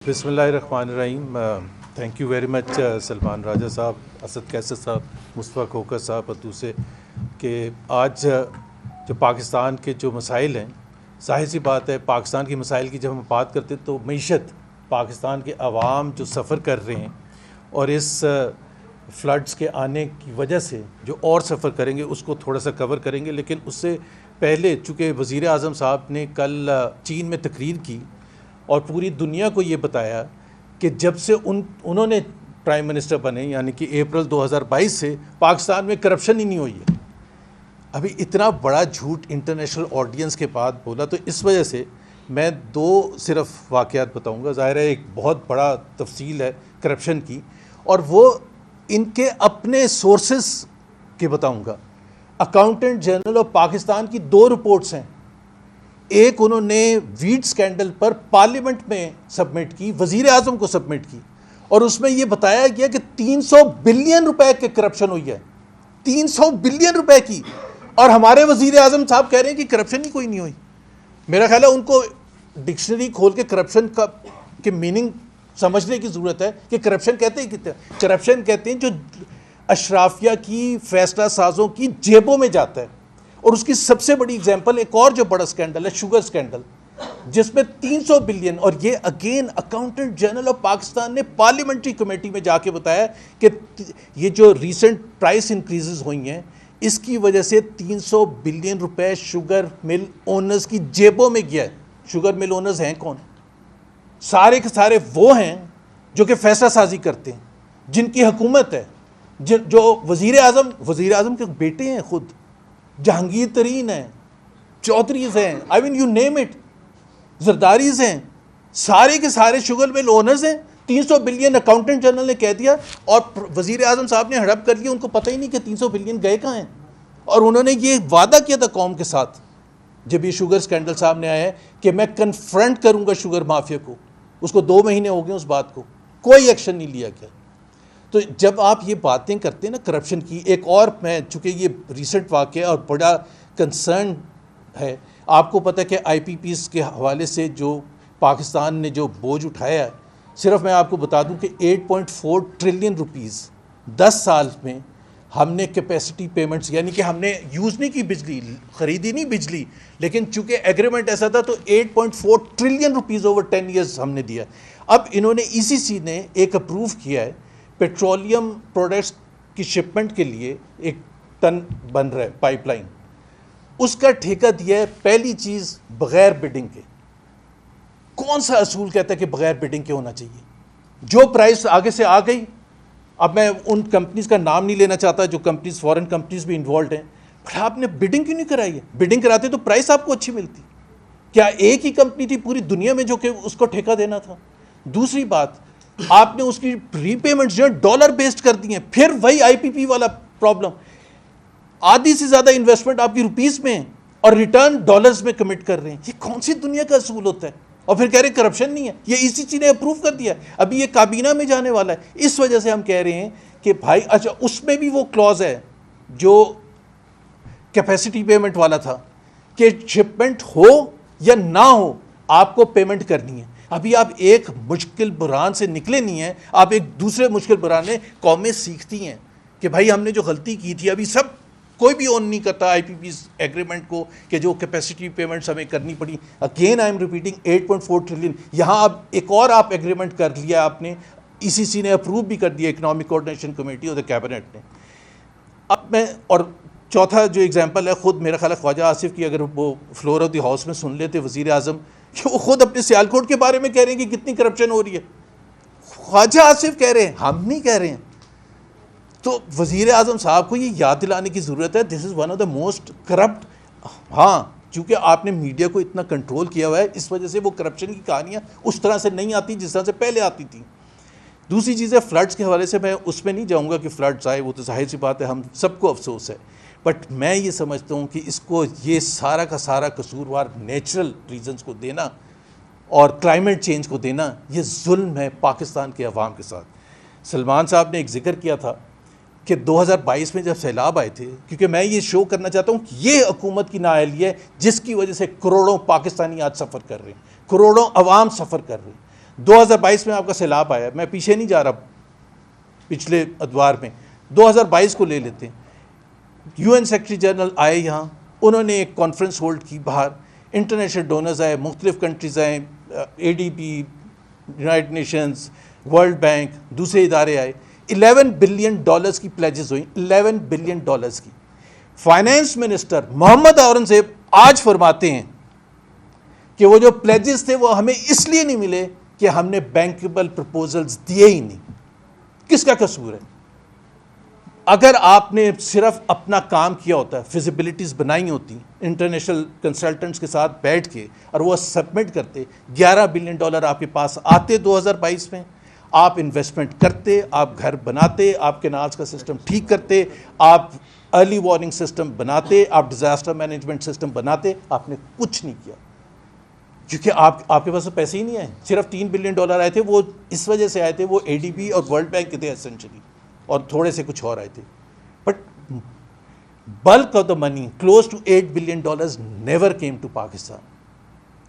بسم اللہ الرحمن الرحیم. Thank you very much Salman Raja sahab, Asad کیسر صاحب, مصطفیٰ کھوکر صاحب اور دوسرے کہ آج جو پاکستان کے جو مسائل ہیں, ظاہر سی بات ہے پاکستان کے مسائل کی جب ہم بات کرتے ہیں تو معیشت, پاکستان کے عوام جو سفر کر رہے ہیں اور اس فلڈز کے آنے کی وجہ سے جو اور سفر کریں گے اس کو تھوڑا سا کور کریں گے. لیکن اس سے پہلے چونکہ وزیر اعظم صاحب نے کل چین میں تقریر کی اور پوری دنیا کو یہ بتایا کہ جب سے انہوں نے پرائم منسٹر بنے یعنی کہ اپریل 2022 سے پاکستان میں کرپشن ہی نہیں ہوئی ہے. ابھی اتنا بڑا جھوٹ انٹرنیشنل آڈینس کے بعد بولا, تو اس وجہ سے میں دو صرف واقعات بتاؤں گا. ظاہر ہے ایک بہت بڑا تفصیل ہے کرپشن کی اور وہ ان کے اپنے سورسز کے بتاؤں گا. اکاؤنٹنٹ جنرل آف پاکستان کی 2 رپورٹس ہیں. ایک انہوں نے ویٹ سکینڈل پر پارلیمنٹ میں سبمٹ کی, وزیر اعظم کو سبمٹ کی, اور اس میں یہ بتایا گیا کہ 300 بلین روپے کے کرپشن ہوئی ہے, 300 بلین روپے کی. اور ہمارے وزیر اعظم صاحب کہہ رہے ہیں کہ کرپشن ہی کوئی نہیں ہوئی. میرا خیال ہے ان کو ڈکشنری کھول کے کرپشن کے میننگ سمجھنے کی ضرورت ہے کہ کرپشن کہتے ہیں کتنے. کرپشن کہتے ہیں جو اشرافیہ کی, فیصلہ سازوں کی جیبوں میں جاتا ہے. اور اس کی سب سے بڑی اگزامپل ایک اور جو بڑا سکینڈل ہے, شوگر سکینڈل, جس میں 300 بلین, اور یہ again accountant general of Pakistan نے پارلیمنٹری کمیٹی میں جا کے بتایا کہ یہ جو ریسنٹ پرائس انکریزز ہوئی ہیں اس کی وجہ سے 300 بلین روپے شوگر مل اونرز کی جیبوں میں گیا ہے. شوگر مل اونرز ہیں کون؟ سارے کے سارے وہ ہیں جو کہ فیصلہ سازی کرتے ہیں, جن کی حکومت ہے, جو وزیر اعظم کے بیٹے ہیں, خود جہانگیر ترین ہیں, چودھریز ہیں, آئی مین یو نیم اٹ, زرداریز ہیں, سارے کے سارے شوگر مل اونرز ہیں. 300 بلین اکاؤنٹنٹ جنرل نے کہہ دیا اور وزیر اعظم صاحب نے ہڑپ کر لیا. ان کو پتہ ہی نہیں کہ 300 بلین گئے کہاں ہیں. اور انہوں نے یہ وعدہ کیا تھا قوم کے ساتھ جب یہ شوگر سکینڈل سامنے آیا ہے کہ میں کنفرنٹ کروں گا شوگر مافیا کو. اس کو 2 مہینے ہو گئے اس بات کو, کوئی ایکشن نہیں لیا گیا. تو جب آپ یہ باتیں کرتے ہیں نا کرپشن کی, ایک اور میں چونکہ یہ ریسنٹ واقعہ اور بڑا کنسرن ہے, آپ کو پتہ ہے کہ آئی پی پیز کے حوالے سے جو پاکستان نے جو بوجھ اٹھایا ہے, صرف میں آپ کو بتا دوں کہ 8.4 ٹریلین روپیز 10 سال میں ہم نے کیپیسٹی پیمنٹس, یعنی کہ ہم نے یوز نہیں کی بجلی, خریدی نہیں بجلی, لیکن چونکہ ایگریمنٹ ایسا تھا تو 8.4 ٹریلین روپیز اوور 10 ایئرز ہم نے دیا. اب انہوں نے ECC نے ایک اپروو کیا ہے پیٹرولیم پروڈکٹس کی شپمنٹ کے لیے, 1 ٹن بن رہا ہے پائپ لائن, اس کا ٹھیکہ دیا ہے پہلی چیز بغیر بڈنگ کے. کون سا اصول کہتا ہے کہ بغیر بڈنگ کے ہونا چاہیے؟ جو پرائس آگے سے آ گئی, اب میں ان کمپنیز کا نام نہیں لینا چاہتا جو کمپنیز فورن کمپنیز بھی انوالوڈ ہیں, بٹ آپ نے بڈنگ کیوں نہیں کرائی ہے؟ بڈنگ کراتے تو پرائس آپ کو اچھی ملتی. کیا ایک ہی کمپنی تھی پوری دنیا میں جو کہ اس کو ٹھیکہ دینا تھا؟ دوسری بات, آپ نے اس کی ری پیمنٹ جو ہے ڈالر بیسڈ کر دی ہیں. پھر وہی آئی پی پی والا پرابلم, آدھی سے زیادہ انویسٹمنٹ آپ کی روپیز میں اور ریٹرن ڈالرز میں کمٹ کر رہے ہیں. یہ کون سی دنیا کا اصول ہوتا ہے؟ اور پھر کہہ رہے ہیں کرپشن نہیں ہے. یہ ECC نے اپروو کر دیا, ابھی یہ کابینہ میں جانے والا ہے. اس وجہ سے ہم کہہ رہے ہیں کہ بھائی اچھا اس میں بھی وہ کلوز ہے جو کیپیسٹی پیمنٹ والا تھا کہ شپمنٹ ہو یا نہ ہو آپ کو پیمنٹ کرنی ہے. ابھی آپ ایک مشکل بحران سے نکلے نہیں ہیں, آپ ایک دوسرے مشکل بحران میں قومیں سیکھتی ہیں کہ بھائی ہم نے جو غلطی کی تھی, ابھی سب کوئی بھی اون نہیں کرتا آئی پی پیز ایگریمنٹ کو کہ جو کیپیسٹی پیمنٹس ہمیں کرنی پڑی. Again I am repeating 8.4 trillion. یہاں اب ایک اور آپ ایگریمنٹ کر لیا آپ نے, ECC نے اپروو بھی کر دیا, اکنامک کوآرڈینیشن کمیٹی اور کیبنٹ نے. اب میں اور چوتھا جو ایگزامپل ہے, خود میرا خیال ہے خواجہ آصف کی اگر وہ فلور آف دی ہاؤس میں سن لیتے وزیر اعظم, کہ وہ خود اپنے سیالکوٹ کے بارے میں کہہ رہے ہیں کہ کتنی کرپشن ہو رہی ہے. خواجہ آصف کہہ رہے ہیں, ہم نہیں کہہ رہے ہیں. تو وزیر اعظم صاحب کو یہ یاد دلانے کی ضرورت ہے, this is one of the most corrupt. ہاں چونکہ آپ نے میڈیا کو اتنا کنٹرول کیا ہوا ہے, اس وجہ سے وہ کرپشن کی کہانیاں اس طرح سے نہیں آتی جس طرح سے پہلے آتی تھیں. دوسری چیز ہے فلڈس کے حوالے سے, میں اس میں نہیں جاؤں گا کہ فلڈس آئے, وہ تو ظاہر سی بات ہے, ہم سب کو افسوس ہے. بٹ میں یہ سمجھتا ہوں کہ اس کو یہ سارا کا سارا قصوروار نیچرل ریزنز کو دینا اور کلائمیٹ چینج کو دینا, یہ ظلم ہے پاکستان کے عوام کے ساتھ. سلمان صاحب نے ایک ذکر کیا تھا کہ 2022 میں جب سیلاب آئے تھے, کیونکہ میں یہ شو کرنا چاہتا ہوں کہ یہ حکومت کی نااہلی ہے جس کی وجہ سے کروڑوں پاکستانی آج سفر کر رہے ہیں, کروڑوں عوام سفر کر رہے ہیں. 2022 میں آپ کا سیلاب آیا, میں پیچھے نہیں جا رہا, پچھلے ادوار میں 2022 کو لے لیتے ہیں. یو این سیکرٹری جنرل آئے یہاں, انہوں نے ایک کانفرنس ہولڈ کی باہر, انٹرنیشنل ڈونرز آئے, مختلف کنٹریز آئے, A D B, United Nations, World Bank, دوسرے ادارے آئے. $11 بلین کی پلیجز ہوئیں, $11 بلین کی. فائنانس منسٹر محمد اورنگزیب آج فرماتے ہیں کہ وہ جو پلیجز تھے وہ ہمیں اس لیے نہیں ملے کہ ہم نے بینکیبل پرپوزلز دیے ہی نہیں. کس کا قصور ہے؟ اگر آپ نے صرف اپنا کام کیا ہوتا ہے, فیزیبلٹیز بنائی ہوتی انٹرنیشنل کنسلٹنٹس کے ساتھ بیٹھ کے, اور وہ سبمٹ کرتے, $11 بلین آپ کے پاس آتے 2022 میں, آپ انویسٹمنٹ کرتے, آپ گھر بناتے, آپ کینالز کا سسٹم ٹھیک کرتے, آپ ارلی وارننگ سسٹم بناتے, آپ ڈیزاسٹر مینجمنٹ سسٹم بناتے. آپ نے کچھ نہیں کیا کیونکہ آپ کے پاس تو پیسے ہی نہیں آئے. صرف $3 بلین آئے تھے, وہ اس وجہ سے آئے تھے, وہ اے ڈی بی اور ورلڈ بینک کے تھے اسینشلی, اور تھوڑے سے کچھ اور آئے تھے. But bulk of the money close to $8 billion never came to Pakistan.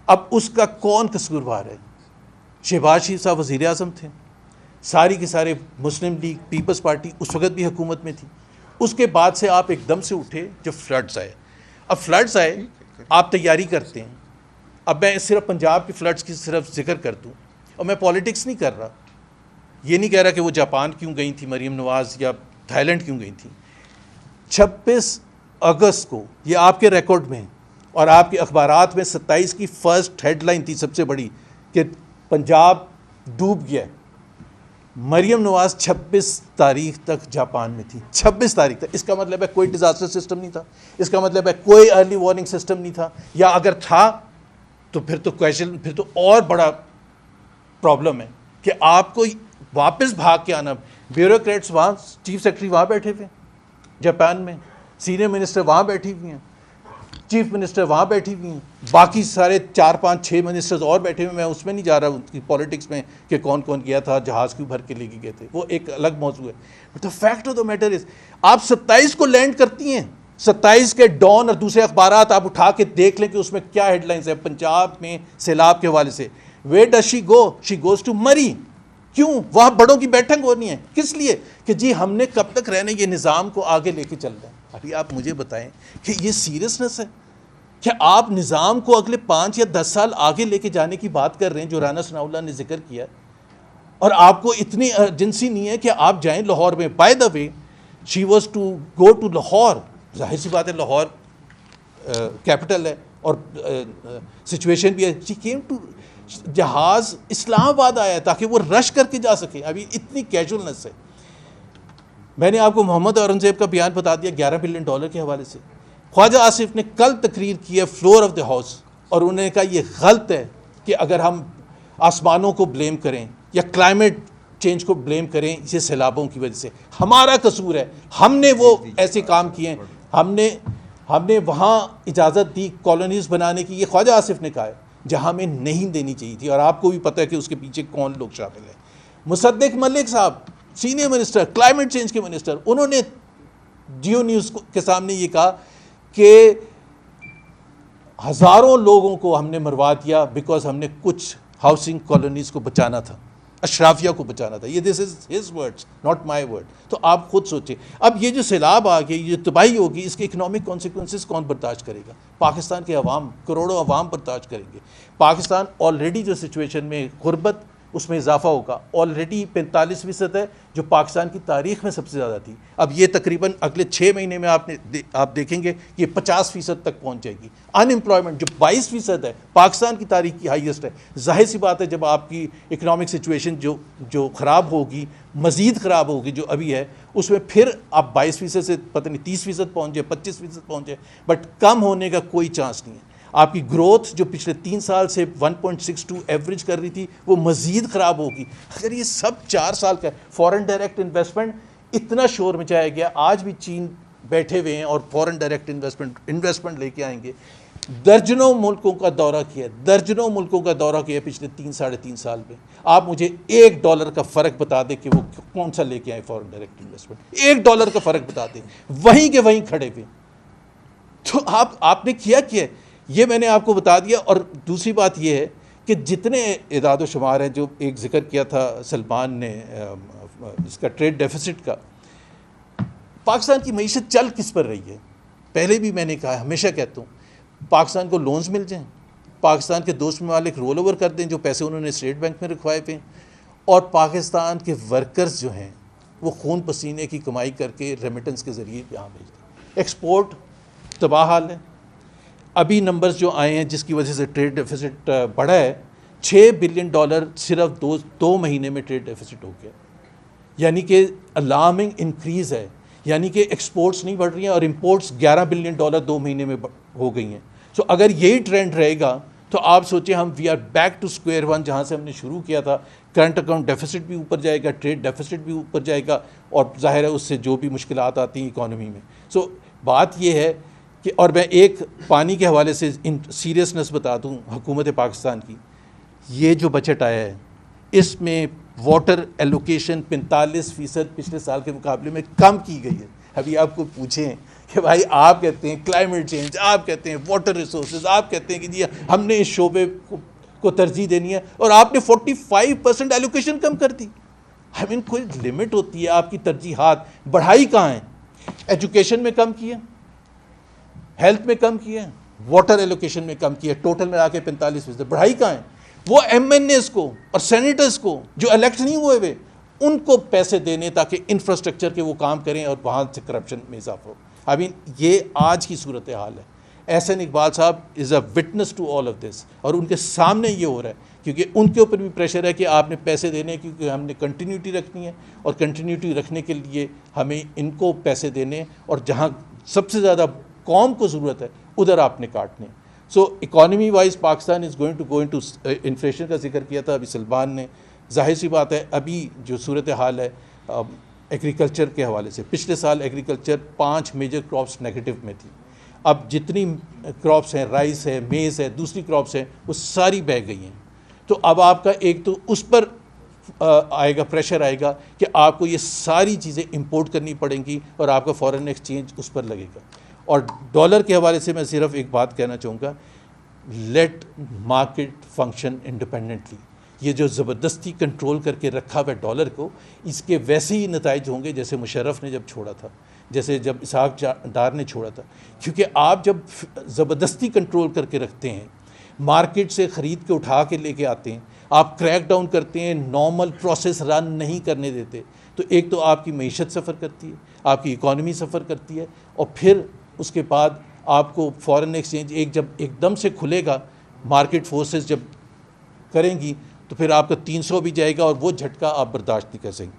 اب اس کا کون قصوروار ہے؟ شہباز شریف صاحب وزیر اعظم تھے, ساری کے سارے مسلم لیگ, پیپلز پارٹی اس وقت بھی حکومت میں تھی. اس کے بعد سے آپ ایک دم سے اٹھے جب فلڈز آئے. اب فلڈز آئے, آپ تیاری کرتے ہیں. اب میں صرف پنجاب کے فلڈز کی صرف ذکر کر دوں, اور میں پالیٹکس نہیں کر رہا, یہ نہیں کہہ رہا کہ وہ جاپان کیوں گئی تھی مریم نواز یا تھائی لینڈ کیوں گئی تھی. 26 اگست کو یہ آپ کے ریکارڈ میں اور آپ کے اخبارات میں 27 کی فرسٹ ہیڈ لائن تھی سب سے بڑی کہ پنجاب ڈوب گیا. مریم نواز 26 تاریخ تک جاپان میں تھی, 26 تاریخ تک. اس کا مطلب ہے کوئی ڈیزاسٹر سسٹم نہیں تھا, اس کا مطلب ہے کوئی ارلی وارننگ سسٹم نہیں تھا, یا اگر تھا تو پھر تو اور بڑا پرابلم ہے کہ آپ کو واپس بھاگ کے آنا. بیوروکریٹس وہاں, چیف سیکرٹری وہاں بیٹھے ہوئے جاپان میں, سینئر منسٹر وہاں بیٹھی ہوئی ہیں, چیف منسٹر وہاں بیٹھی ہوئی ہیں, باقی سارے 4 5 6 منسٹرز اور بیٹھے ہوئے. میں اس میں نہیں جا رہا ان کی پالیٹکس میں کہ کون کون گیا تھا, جہاز کیوں بھر کے لے کے گئے تھے, وہ ایک الگ موضوع ہے. But the fact of the matter is آپ 27 کو لینڈ کرتی ہیں, 27 کے ڈان اور دوسرے اخبارات آپ اٹھا کے دیکھ لیں کہ اس میں کیا ہیڈ لائنز ہیں پنجاب میں سیلاب کے حوالے سے. Where does she go? She goes to Murree. کیوں؟ وہاں بڑوں کی بیٹھک ہونی ہے. کس لیے؟ کہ جی ہم نے کب تک رہنا, یہ نظام کو آگے لے کے چل رہا ہے. ابھی آپ مجھے بتائیں کہ یہ سیریسنس ہے کہ آپ نظام کو اگلے 5 یا 10 سال آگے لے کے جانے کی بات کر رہے ہیں, جو رانا ثناء اللہ نے ذکر کیا, اور آپ کو اتنی ارجنسی نہیں ہے کہ آپ جائیں لاہور میں. By the way she was to go to Lahore, ظاہر سی بات ہے لاہور کیپٹل ہے اور سچویشن بھی ہے. شی کیم ٹو, جہاز اسلام آباد آیا تاکہ وہ رش کر کے جا سکے. ابھی اتنی کیجولنس ہے. میں نے آپ کو محمد اورنگزیب کا بیان بتا دیا $11 بلین کے حوالے سے. خواجہ آصف نے کل تقریر کی ہے فلور آف دا ہاؤس, اور انہوں نے کہا یہ غلط ہے کہ اگر ہم آسمانوں کو بلیم کریں یا کلائمیٹ چینج کو بلیم کریں یہ سیلابوں کی وجہ سے, ہمارا قصور ہے, ہم نے وہ ایسے کام کیے ہیں, ہم نے وہاں اجازت دی کالونیز بنانے کی, یہ خواجہ آصف نے کہا ہے, جہاں ہمیں نہیں دینی چاہیے تھی. اور آپ کو بھی پتہ ہے کہ اس کے پیچھے کون لوگ شامل ہیں. مصدق ملک صاحب سینئر منسٹر, کلائمیٹ چینج کے منسٹر, انہوں نے جیو نیوز کے سامنے یہ کہا کہ ہزاروں لوگوں کو ہم نے مروا دیا بیکاز ہم نے کچھ ہاؤسنگ کالونیز کو بچانا تھا, اشرافیہ کو بچانا تھا. یہ this is his words not my word. تو آپ خود سوچیں, اب یہ جو سیلاب آ گئی, یہ تباہی ہوگی, اس کے اکنامک کانسیکوینسز کون برداشت کرے گا؟ پاکستان کے عوام, کروڑوں عوام برداشت کریں گے. پاکستان آلریڈی جو سچویشن میں غربت اس میں اضافہ ہوگا, آلریڈی 45% ہے جو پاکستان کی تاریخ میں سب سے زیادہ تھی. اب یہ تقریباً اگلے 6 مہینے میں آپ دیکھیں گے کہ 50% تک پہنچ جائے گی. ان امپلائمنٹ جو 22% ہے پاکستان کی تاریخ کی ہائیسٹ ہے. ظاہر سی بات ہے جب آپ کی اکنامک سچویشن جو خراب ہوگی, مزید خراب ہوگی جو ابھی ہے, اس میں پھر آپ 22% سے پتہ نہیں 30% پہنچ جائے, 25% پہنچ جائے, بٹ کم ہونے کا کوئی چانس نہیں ہے. آپ کی گروتھ جو پچھلے 3 سال سے 1.62 ایوریج کر رہی تھی وہ مزید خراب ہوگی. اگر یہ سب 4 سال کا فورن ڈائریکٹ انویسٹمنٹ اتنا شور مچایا گیا, آج بھی چین بیٹھے ہوئے ہیں اور فورن ڈائریکٹ انویسٹمنٹ لے کے آئیں گے. درجنوں ملکوں کا دورہ کیا پچھلے 3-3.5 سال میں. آپ مجھے $1 کا فرق بتا دیں کہ وہ کون سا لے کے آئے فورن ڈائریکٹ انویسٹمنٹ. $1 کا فرق بتا دیں, وہیں کے وہیں کھڑے ہوئے. تو آپ نے کیا یہ میں نے آپ کو بتا دیا. اور دوسری بات یہ ہے کہ جتنے اعداد و شمار ہیں جو ایک ذکر کیا تھا سلمان نے اس کا ٹریڈ ڈیفیسٹ کا، پاکستان کی معیشت چل کس پر رہی ہے؟ پہلے بھی میں نے کہا، ہمیشہ کہتا ہوں، پاکستان کو لونز مل جائیں، پاکستان کے دوست ممالک رول اوور کر دیں جو پیسے انہوں نے اسٹیٹ بینک میں رکھوائے ہوئے ہیں، اور پاکستان کے ورکرز جو ہیں وہ خون پسینے کی کمائی کر کے ریمیٹنس کے ذریعے یہاں بھیج دیں۔ ایکسپورٹ تباہ حال ہے۔ ابھی نمبرز جو آئے ہیں جس کی وجہ سے ٹریڈ ڈیفیسٹ بڑھا ہے، $6 بلین صرف دو مہینے میں ٹریڈ ڈیفیسٹ ہو گیا، یعنی کہ الارمنگ انکریز ہے، یعنی کہ ایکسپورٹس نہیں بڑھ رہی ہیں اور امپورٹس $11 بلین 2 مہینے میں ہو گئی ہیں۔ سو اگر یہی ٹرینڈ رہے گا تو آپ سوچیں ہم we are back to square one, جہاں سے ہم نے شروع کیا تھا۔ کرنٹ اکاؤنٹ ڈیفیسٹ بھی اوپر جائے گا، ٹریڈ ڈیفیسٹ بھی اوپر جائے گا، اور ظاہر ہے اس سے جو بھی مشکلات آتی ہیں اکانومی میں۔ سو بات یہ ہے کہ، اور میں ایک پانی کے حوالے سے سیریسنس بتا دوں حکومت پاکستان کی، یہ جو بجٹ آیا ہے اس میں واٹر ایلوکیشن 45% پچھلے سال کے مقابلے میں کم کی گئی ہے۔ ابھی آپ کو پوچھیں کہ بھائی آپ کہتے ہیں کلائمیٹ چینج، آپ کہتے ہیں واٹر ریسورسز، آپ کہتے ہیں کہ جی ہم نے اس شعبے کو ترجیح دینی ہے، اور آپ نے 45% ایلوکیشن کم کر دی۔ I mean کوئی لمٹ ہوتی ہے آپ کی ترجیحات۔ بڑھائی کہاں ہیں؟ ایجوکیشن میں کم کی ہے، ہیلتھ میں کم کی ہے، واٹر ایلوکیشن میں کم کی ہے، ٹوٹل میں آ کے 45%۔ بڑھائی کہاں ہے؟ وہ ایم این ایز کو اور سینیٹرز کو جو الیکٹ نہیں ہوئے ہوئے، ان کو پیسے دینے تاکہ انفراسٹرکچر کے وہ کام کریں اور وہاں سے کرپشن میں اضافہ ہو۔ یہ آج کی صورتحال ہے۔ Ahsan Iqbal sahab is a witness to all of this, اور ان کے سامنے یہ ہو رہا ہے، کیونکہ ان کے اوپر بھی پریشر ہے کہ آپ نے پیسے دینے، کیونکہ ہم نے کنٹینیوٹی رکھنی ہے، اور کنٹینیوٹی رکھنے کے لیے ہمیں ان کو پیسے دینے، اور جہاں سب سے زیادہ قوم کو ضرورت ہے ادھر آپ نے کاٹنے۔ So economy wise Pakistan is going to inflation کا ذکر کیا تھا ابھی سلمان نے۔ ظاہر سی بات ہے ابھی جو صورتحال ہے ایگریکلچر کے حوالے سے، پچھلے سال ایگریکلچر 5 میجر کراپس نیگیٹو میں تھی، اب جتنی کراپس ہیں، رائس ہے، میز ہے، دوسری کراپس ہیں، وہ ساری بہہ گئی ہیں۔ تو اب آپ کا ایک تو اس پر آئے گا، پریشر آئے گا کہ آپ کو یہ ساری چیزیں امپورٹ کرنی پڑیں گی، اور آپ کا فارن ایکسچینج اس پر لگے گا۔ اور ڈالر کے حوالے سے میں صرف ایک بات کہنا چاہوں گا، لیٹ مارکیٹ فنکشن انڈیپینڈنٹلی۔ یہ جو زبردستی کنٹرول کر کے رکھا ہوا ڈالر کو، اس کے ویسے ہی نتائج ہوں گے جیسے مشرف نے جب چھوڑا تھا، جیسے جب اسحاق ڈار نے چھوڑا تھا۔ کیونکہ آپ جب زبردستی کنٹرول کر کے رکھتے ہیں، مارکیٹ سے خرید کے اٹھا کے لے کے آتے ہیں، آپ کریک ڈاؤن کرتے ہیں، نارمل پروسیس رن نہیں کرنے دیتے، تو ایک تو آپ کی معیشت سفر کرتی ہے، آپ کی اکانومی سفر کرتی ہے، اور پھر اس کے بعد آپ کو فارن ایکسچینج جب ایک دم سے کھلے گا، مارکیٹ فورسز جب کریں گی، تو پھر آپ کا 300 بھی جائے گا، اور وہ جھٹکا آپ برداشت نہیں کر سکیں۔